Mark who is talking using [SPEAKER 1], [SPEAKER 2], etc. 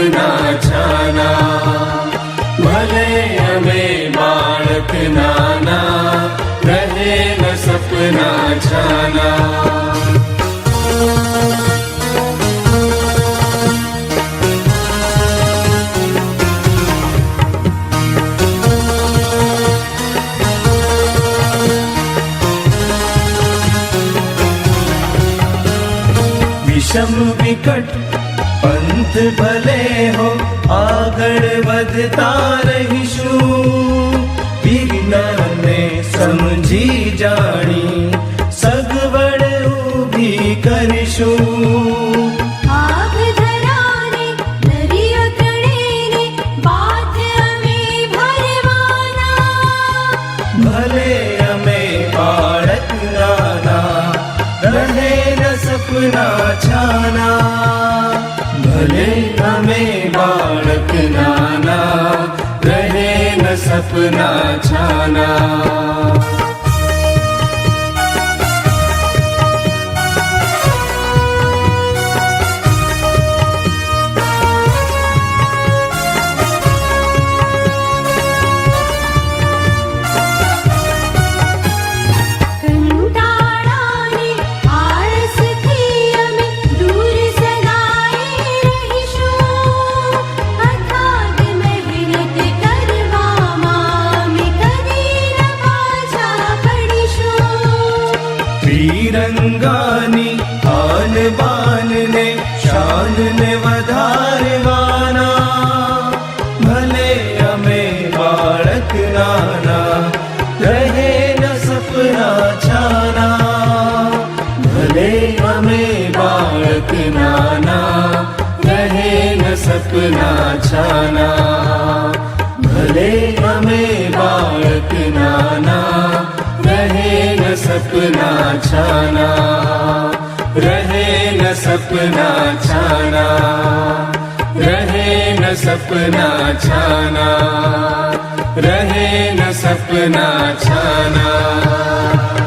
[SPEAKER 1] સપના છાના. ભલે અમે બાળક નાના, રહે ન સપના છાના. વિષમ વિકટ પંથ ભલે હો, આગળ વધતા રહીશું. વિજ્ઞાનને સમજી જાણી સગવડ ઊભી કરીશું.
[SPEAKER 2] આગ ધરાને દરિયો તળેને બાથ અમે ભરવાના.
[SPEAKER 1] ભલે અમે બાળક નાના, રહે ન સપના છાના. ભલે અમે બાળક નાના, રહે ન સપના છાના.
[SPEAKER 2] કંટાળાને આળસથી અમે દૂર સદાય રહીશું. અથાગ મહેનત કરવામાં અમે કદી ન પાછા પડીશું.
[SPEAKER 1] તિરંગાની આન બાનને શાનને વધારવાના. ભલે અમે બાળક નાના, રહે ન સપના છાના. ભલે અમે બાળક નાના, રહે ન સપના છાના. ભલે અમે બાળક નાના, રહે ન સપના છાના. રહે ન સપના છાના. રહે ન સપના છાના. રહે ન સપના છાના.